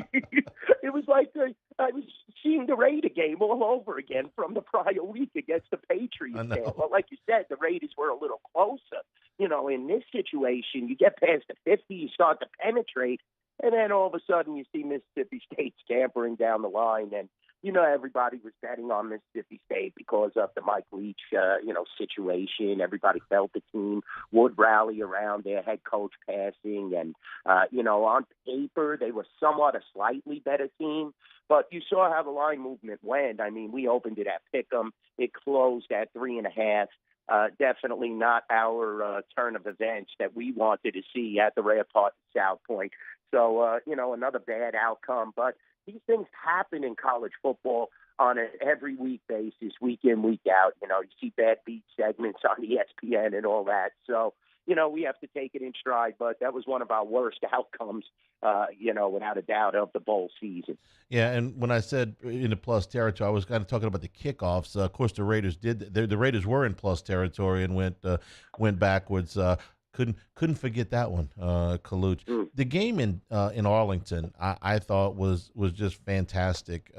It was like I was seeing the Raider game all over again from the prior week against the Patriots. Well, like you said, the Raiders were a little closer. In this situation, you get past the 50, you start to penetrate, and then all of a sudden you see Mississippi State scampering down the line. And, everybody was betting on Mississippi State because of the Mike Leach, situation. Everybody felt the team would rally around their head coach passing. And, on paper, they were somewhat a slightly better team. But you saw how the line movement went. I mean, we opened it at Pick'em. It closed at 3.5. Definitely not our turn of events that we wanted to see at the Rare Part South Point. So, another bad outcome. But these things happen in college football on an every week basis, week in, week out. You see bad beat segments on ESPN and all that. So, we have to take it in stride. But that was one of our worst outcomes, without a doubt, of the bowl season. Yeah, and when I said in the plus territory, I was kind of talking about the kickoffs. Of course, the Raiders the Raiders were in plus territory and went backwards. Couldn't forget that one, Colucci. The game in Arlington, I thought was just fantastic.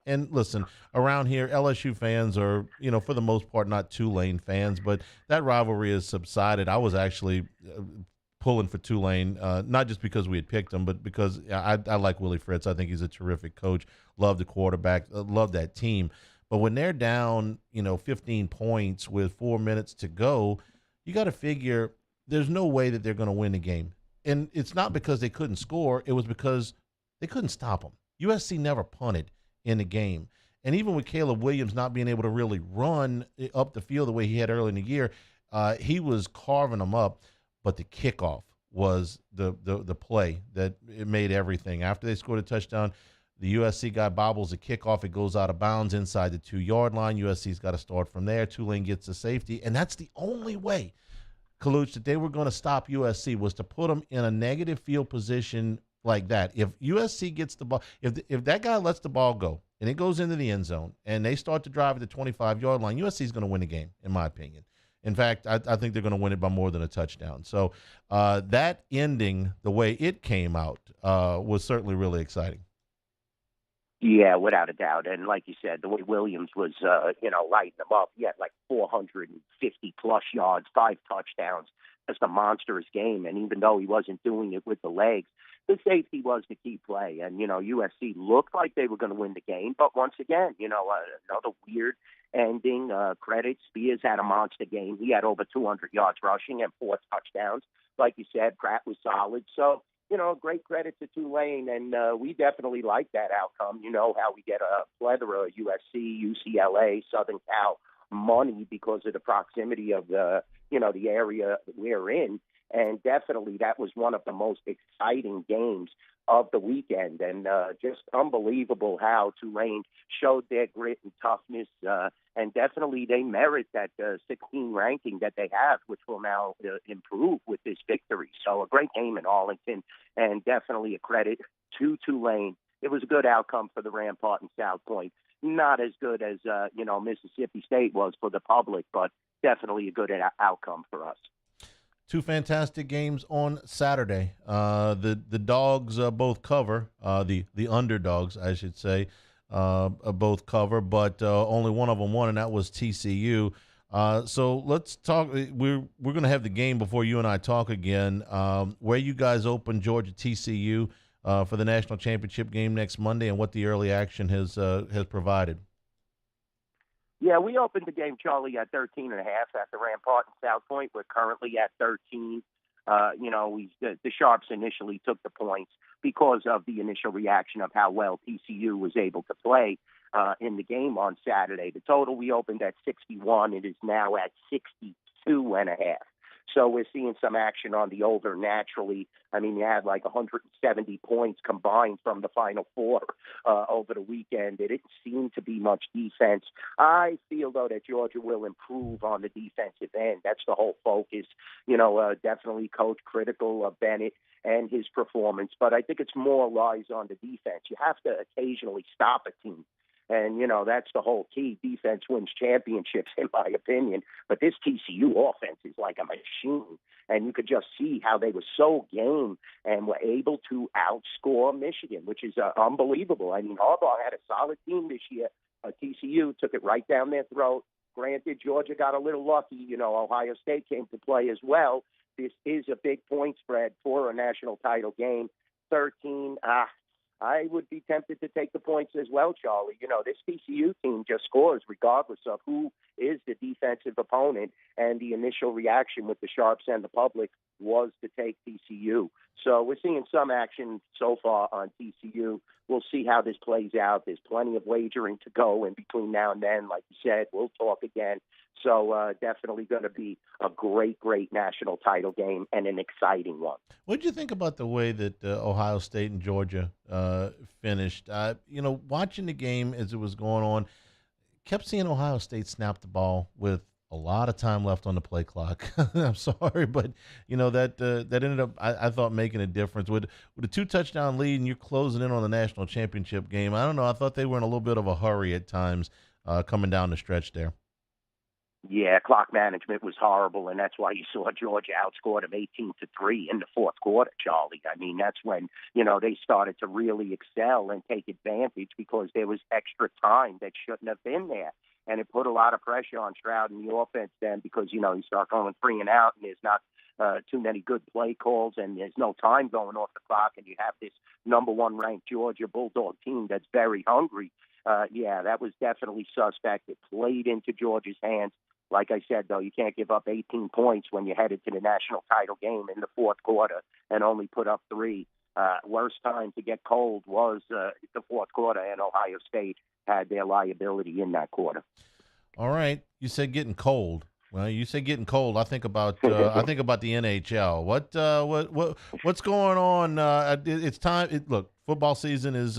And listen, around here, LSU fans are, for the most part, not Tulane fans, but that rivalry has subsided. I was actually pulling for Tulane, not just because we had picked him, but because I like Willie Fritz. I think he's a terrific coach. Love the quarterback. Love that team. But when they're down, 15 points with 4 minutes to go, you got to figure there's no way that they're going to win the game. And it's not because they couldn't score. It was because they couldn't stop them. USC never punted in the game. And even with Caleb Williams not being able to really run up the field the way he had early in the year, he was carving them up. But the kickoff was the play that it made everything. After they scored a touchdown, the USC guy bobbles the kickoff. It goes out of bounds inside the 2-yard line. USC's got to start from there. Tulane gets the safety. And that's the only way, Colucci, that they were going to stop USC was to put them in a negative field position like that. If USC gets the ball, if that guy lets the ball go and it goes into the end zone and they start to drive at the 25-yard line, USC is going to win the game, in my opinion. In fact, I think they're going to win it by more than a touchdown. So that ending, the way it came out, was certainly really exciting. Yeah, without a doubt. And like you said, the way Williams was, lighting them up, he had like 450-plus yards, 5 touchdowns. Just a monstrous game. And even though he wasn't doing it with the legs, the safety was the key play. And, USC looked like they were going to win the game. But once again, another weird ending. Credit, Spears had a monster game. He had over 200 yards rushing and 4 touchdowns. Like you said, Pratt was solid. So, great credit to Tulane, and we definitely like that outcome. You know how we get a plethora of USC, UCLA, Southern Cal money because of the proximity of the area we're in. And definitely that was one of the most exciting games of the weekend. And just unbelievable how Tulane showed their grit and toughness. And definitely they merit that 16 ranking that they have, which will now improve with this victory. So a great game in Arlington, and definitely a credit to Tulane. It was a good outcome for the Rampart and South Point. Not as good as, Mississippi State was for the public, but definitely a good outcome for us. 2 fantastic games on Saturday. The dogs both cover, the underdogs, I should say, both cover, but only one of them won, and that was TCU. So let's talk. We're going to have the game before you and I talk again. Where you guys open Georgia TCU for the national championship game next Monday, and what the early action has provided. Yeah, we opened the game, Charlie, at 13.5 at the Rampart and South Point. We're currently at 13. The Sharps initially took the points because of the initial reaction of how well TCU was able to play in the game on Saturday. The total we opened at 61. It is now at 62.5. So we're seeing some action on the over naturally. I mean, you had like 170 points combined from the Final Four over the weekend. It didn't seem to be much defense. I feel, though, that Georgia will improve on the defensive end. That's the whole focus. Definitely coach critical of Bennett and his performance. But I think it's more lies on the defense. You have to occasionally stop a team. And, that's the whole key. Defense wins championships, in my opinion. But this TCU offense is like a machine. And you could just see how they were so game and were able to outscore Michigan, which is unbelievable. I mean, Harbaugh had a solid team this year. TCU took it right down their throat. Granted, Georgia got a little lucky. Ohio State came to play as well. This is a big point spread for a national title game. 13, I would be tempted to take the points as well, Charlie. This TCU team just scores regardless of who is the defensive opponent, and the initial reaction with the Sharps and the public was to take TCU. So we're seeing some action so far on TCU. We'll see how this plays out. There's plenty of wagering to go in between now and then. Like you said, we'll talk again. So definitely going to be a great, great national title game and an exciting one. What did you think about the way that Ohio State and Georgia finished? Watching the game as it was going on, kept seeing Ohio State snap the ball with a lot of time left on the play clock. I'm sorry, but that ended up, I thought, making a difference with a 2-touchdown lead, and you're closing in on the national championship game. I don't know. I thought they were in a little bit of a hurry at times coming down the stretch there. Yeah, clock management was horrible, and that's why you saw Georgia outscored them 18-3 in the fourth quarter, Charlie. I mean, that's when, they started to really excel and take advantage because there was extra time that shouldn't have been there. And it put a lot of pressure on Stroud and the offense then because, you start going 3 and out, and there's not too many good play calls, and there's no time going off the clock, and you have this number 1 ranked Georgia Bulldog team that's very hungry. That was definitely suspect. It played into Georgia's hands. Like I said, though, you can't give up 18 points when you're headed to the national title game in the fourth quarter and only put up 3. Worst time to get cold was the fourth quarter, and Ohio State had their liability in that quarter. All right, you said getting cold. Well, you say getting cold. I think about the NHL. What's going on? It's time. Look, football season is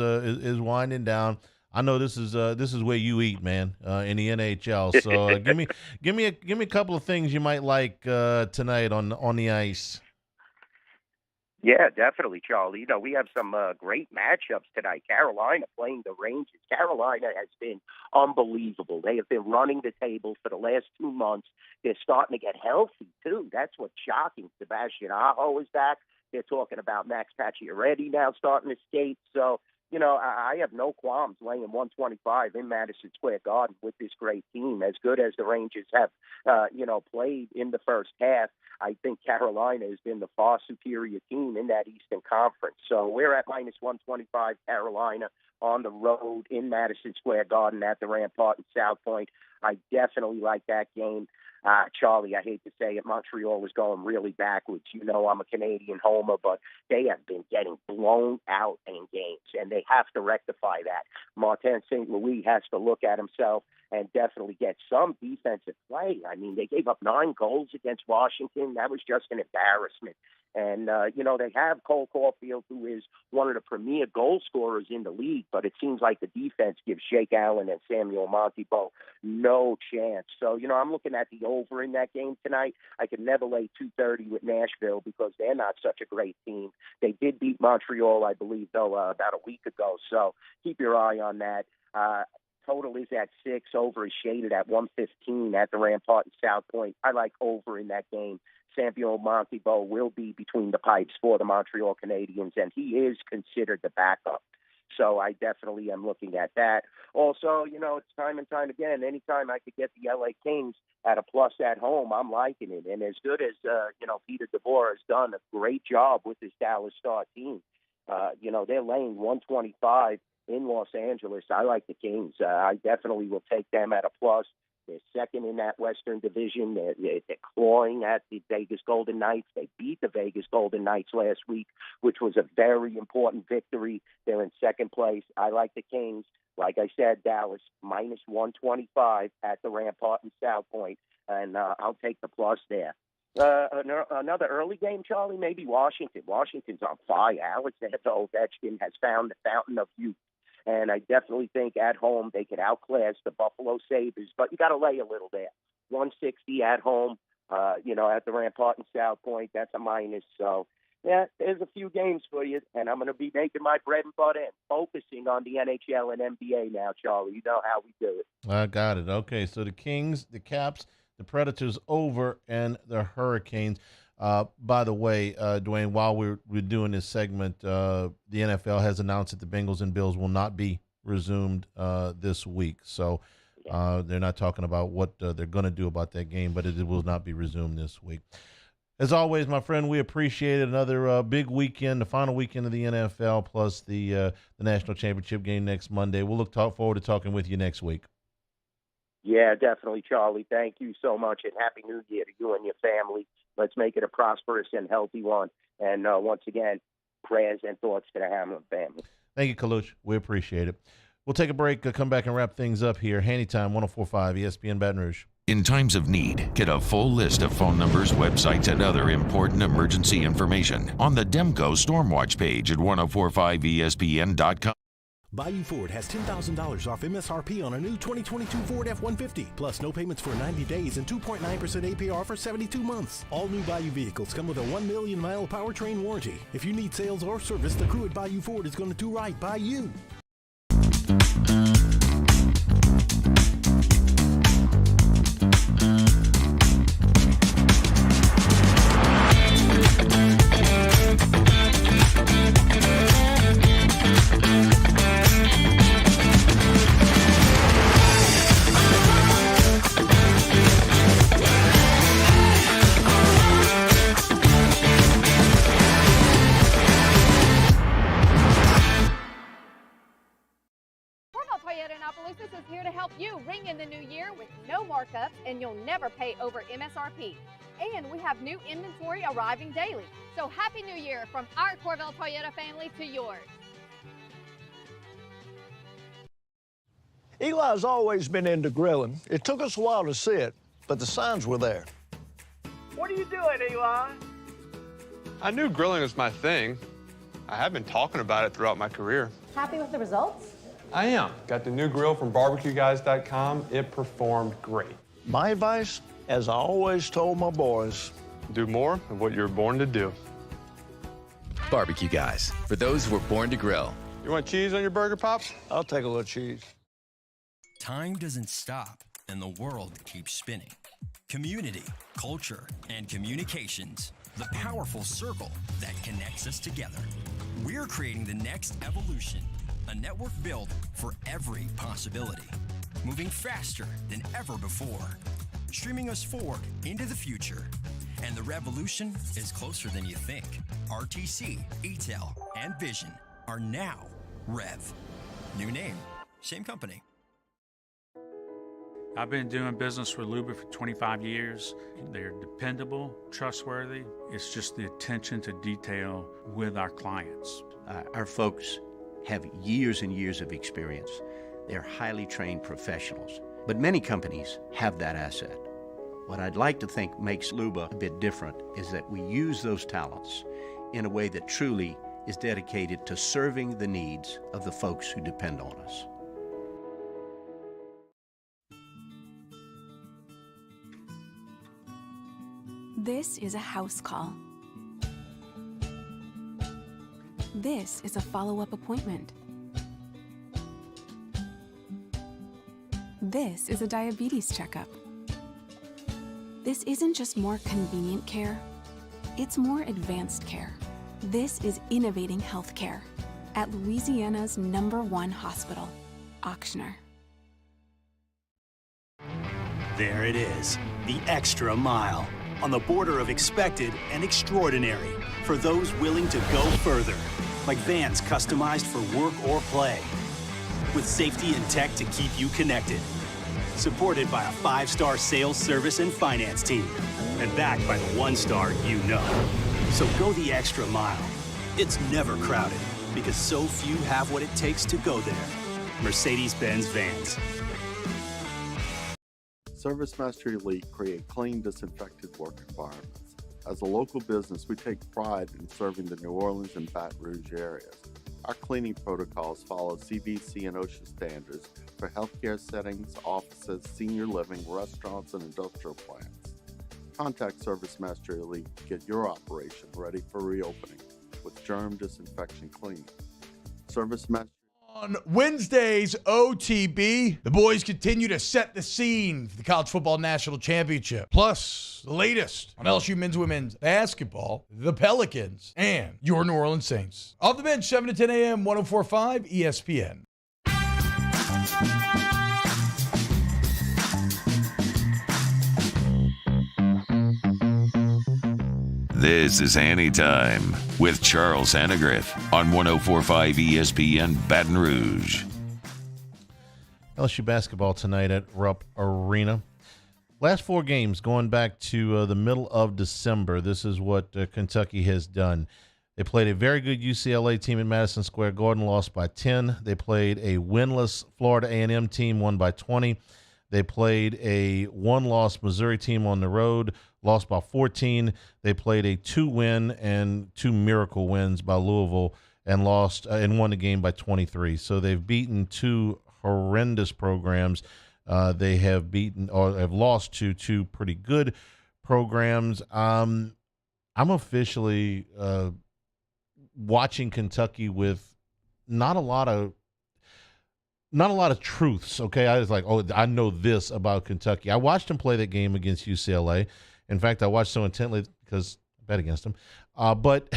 winding down. I know this is where you eat, man, in the NHL. So give me a couple of things you might like tonight on the ice. Yeah, definitely, Charlie. We have some great matchups tonight. Carolina playing the Rangers. Carolina has been unbelievable. They have been running the table for the last 2 months. They're starting to get healthy, too. That's what's shocking. Sebastian Aho is back. They're talking about Max Pacioretty now starting to skate. So you know, I have no qualms laying 125 in Madison Square Garden with this great team. As good as the Rangers have, played in the first half, I think Carolina has been the far superior team in that Eastern Conference. So we're at minus 125 Carolina on the road in Madison Square Garden at the Rampart in South Point. I definitely like that game. Charlie, I hate to say it, Montreal is going really backwards. You know, I'm a Canadian homer, but they have been getting blown out in games, and they have to rectify that. Martin St. Louis has to look at himself and definitely get some defensive play. I mean, they gave up 9 goals against Washington. That was just an embarrassment. And, they have Cole Caulfield, who is one of the premier goal scorers in the league, but it seems like the defense gives Jake Allen and Samuel Montembeault no chance. So, I'm looking at the over in that game tonight. I could never lay 230 with Nashville because they're not such a great team. They did beat Montreal, I believe, though, about a week ago. So keep your eye on that. Total is at 6. Over is shaded at 115 at the Rampart in South Point. I like over in that game. Samuel Montembeault will be between the pipes for the Montreal Canadiens, and he is considered the backup. So I definitely am looking at that. Also, it's time and time again, anytime I could get the LA Kings at a plus at home, I'm liking it. And as good as, Peter DeBoer has done a great job with this Dallas Star team, they're laying 125 in Los Angeles. I like the Kings. I definitely will take them at a plus. They're second in that Western Division. They're clawing at the Vegas Golden Knights. They beat the Vegas Golden Knights last week, which was a very important victory. They're in second place. I like the Kings. Like I said, Dallas, minus 125 at the Rampart in South Point, and I'll take the plus there. Another early game, Charlie, maybe Washington. Washington's on fire. Alexander Ovechkin has found the fountain of youth. And I definitely think at home they could outclass the Buffalo Sabres. But you got to lay a little there. 160 at home, at the Rampart in South Point. That's a minus. So, yeah, there's a few games for you. And I'm going to be making my bread and butter and focusing on the NHL and NBA now, Charlie. You know how we do it. I got it. Okay, so the Kings, the Caps, the Predators over, and the Hurricanes. By the way, Dwayne, while we're doing this segment, the NFL has announced that the Bengals and Bills will not be resumed this week. So they're not talking about what they're going to do about that game, but it will not be resumed this week. As always, my friend, we appreciate it. Another big weekend, the final weekend of the NFL, plus the national championship game next Monday. We'll look forward to talking with you next week. Yeah, definitely, Charlie. Thank you so much, and Happy New Year to you and your family. Let's make it a prosperous and healthy one. And once again, prayers and thoughts to the Hamlin family. Thank you, Colucci. We appreciate it. We'll take a break, come back and wrap things up here. Hanny Time, 104.5 ESPN Baton Rouge. In times of need, get a full list of phone numbers, websites, and other important emergency information on the Demco Stormwatch page at 1045ESPN.com. Bayou Ford has $10,000 off MSRP on a new 2022 Ford F-150, plus no payments for 90 days and 2.9% APR for 72 months. All new Bayou vehicles come with a 1 million mile powertrain warranty. If you need sales or service, the crew at Bayou Ford is going to do right by you. Is here to help you ring in the new year with no markups, and you'll never pay over MSRP. And we have new inventory arriving daily. So Happy New Year from our Corvell Toyota family to yours. Eli's always been into grilling. It took us a while to see it, but the signs were there. What are you doing, Eli? I knew grilling was my thing. I have been talking about it throughout my career. Happy with the results? I am. Got the new grill from barbecueguys.com. It performed great. My advice, as I always told my boys, do more of what you were born to do. Barbecue Guys, for those who were born to grill. You want cheese on your burger, Pops? I'll take a little cheese. Time doesn't stop, and the world keeps spinning. Community, culture, and communications, the powerful circle that connects us together. We're creating the next evolution. A network built for every possibility. Moving faster than ever before. Streaming us forward into the future. And the revolution is closer than you think. RTC, ETEL, and Vision are now Rev. New name, same company. I've been doing business with Luba for 25 years. They're dependable, trustworthy. It's just the attention to detail with our clients. Our folks have years and years of experience. They're highly trained professionals, but many companies have that asset. What I'd like to think makes Luba a bit different is that we use those talents in a way that truly is dedicated to serving the needs of the folks who depend on us. This is a house call. This is a follow-up appointment. This is a diabetes checkup. This isn't just more convenient care, it's more advanced care. This is innovating healthcare at Louisiana's #1 hospital, Ochsner. There it is, the extra mile, on the border of expected and extraordinary for those willing to go further, like vans customized for work or play, with safety and tech to keep you connected, supported by a 5-star sales, service, and finance team, and backed by the 1-star you know. So go the extra mile. It's never crowded, because so few have what it takes to go there. Mercedes-Benz Vans. ServiceMaster Elite create clean, disinfected work environments. As a local business, we take pride in serving the New Orleans and Baton Rouge areas. Our cleaning protocols follow CDC and OSHA standards for healthcare settings, offices, senior living, restaurants, and industrial plants. Contact ServiceMaster Elite to get your operation ready for reopening with germ disinfection cleaning. ServiceMaster. On Wednesday's OTB, the boys continue to set the scene for the College Football National Championship. Plus, the latest on LSU men's women's basketball, the Pelicans, and your New Orleans Saints. Off the bench, 7 to 10 a.m., 104.5 ESPN. This is Hanny Time with Charles Hannegriff on 104.5 ESPN Baton Rouge. LSU basketball tonight at Rupp Arena. Last 4 games going back to the middle of December. This is what Kentucky has done. They played a very good UCLA team at Madison Square Garden, lost by 10. They played a winless Florida A&M team, won by 20. They played a 1-loss Missouri team on the road, lost by 14. They played a 2-win and 2 miracle wins by Louisville and lost and won the game by 23. So they've beaten 2 horrendous programs. They have beaten or have lost to 2 pretty good programs. I'm officially watching Kentucky with not a lot of truths, okay? I was like, oh, I know this about Kentucky. I watched them play that game against UCLA. In fact, I watched so intently because I bet against them. But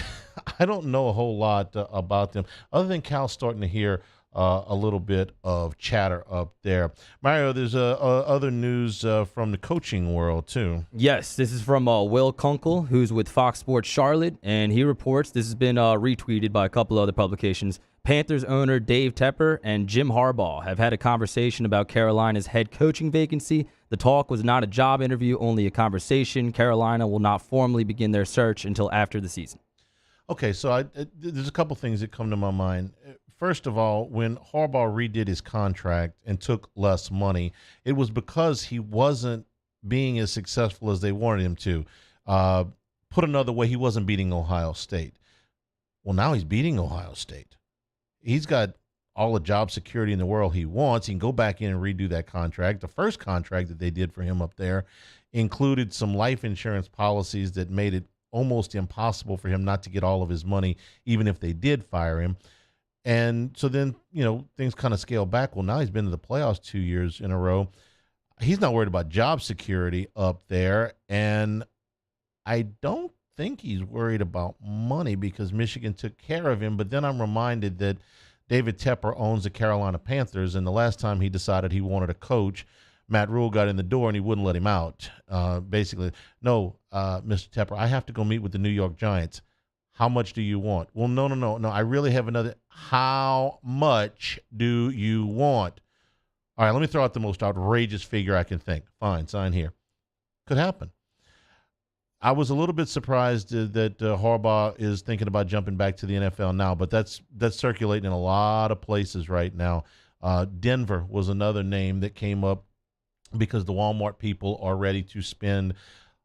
I don't know a whole lot about them, other than Cal starting to hear a little bit of chatter up there. Mario, there's other news from the coaching world, too. Yes, this is from Will Kunkel, who's with Fox Sports Charlotte, and he reports, this has been retweeted by a couple other publications, Panthers owner Dave Tepper and Jim Harbaugh have had a conversation about Carolina's head coaching vacancy. The talk was not a job interview, only a conversation. Carolina will not formally begin their search until after the season. Okay, so there's a couple things that come to my mind. First of all, when Harbaugh redid his contract and took less money, it was because he wasn't being as successful as they wanted him to. Put another way, he wasn't beating Ohio State. Well, now he's beating Ohio State. He's got all the job security in the world he wants. He can go back in and redo that contract. The first contract that they did for him up there included some life insurance policies that made it almost impossible for him not to get all of his money, even if they did fire him. And so then, things kind of scale back. Well, now he's been to the playoffs 2 years in a row. He's not worried about job security up there. And I don't think he's worried about money because Michigan took care of him. But then I'm reminded that David Tepper owns the Carolina Panthers, and the last time he decided he wanted a coach, Matt Rule got in the door and he wouldn't let him out. Basically, no, Mr. Tepper, I have to go meet with the New York Giants. How much do you want? Well, no. I really have another. How much do you want? All right, let me throw out the most outrageous figure I can think. Fine, sign here. Could happen. I was a little bit surprised that Harbaugh is thinking about jumping back to the NFL now, but that's circulating in a lot of places right now. Denver was another name that came up because the Walmart people are ready to spend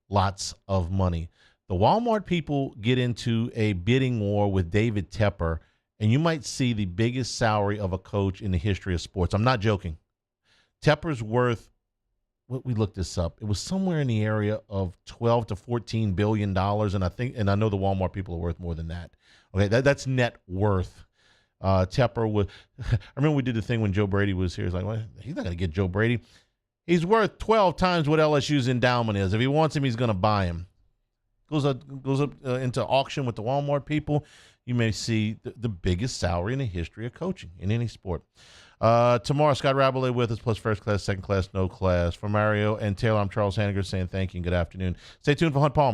lots of money. The Walmart people get into a bidding war with David Tepper, and you might see the biggest salary of a coach in the history of sports. I'm not joking. Tepper's worth, we looked this up, it was somewhere in the area of $12 to $14 billion, and I know the Walmart people are worth more than that. Okay, that's net worth. Tepper would. I remember we did the thing when Joe Brady was here. He's like, well, he's not going to get Joe Brady. He's worth 12 times what LSU's endowment is. If he wants him, he's going to buy him. Goes up into auction with the Walmart people. You may see the biggest salary in the history of coaching in any sport. Tomorrow, Scott Rabelais with us, plus first class, second class, no class. For Mario and Taylor, I'm Charles Hanniger saying thank you and good afternoon. Stay tuned for Hunt Palmer.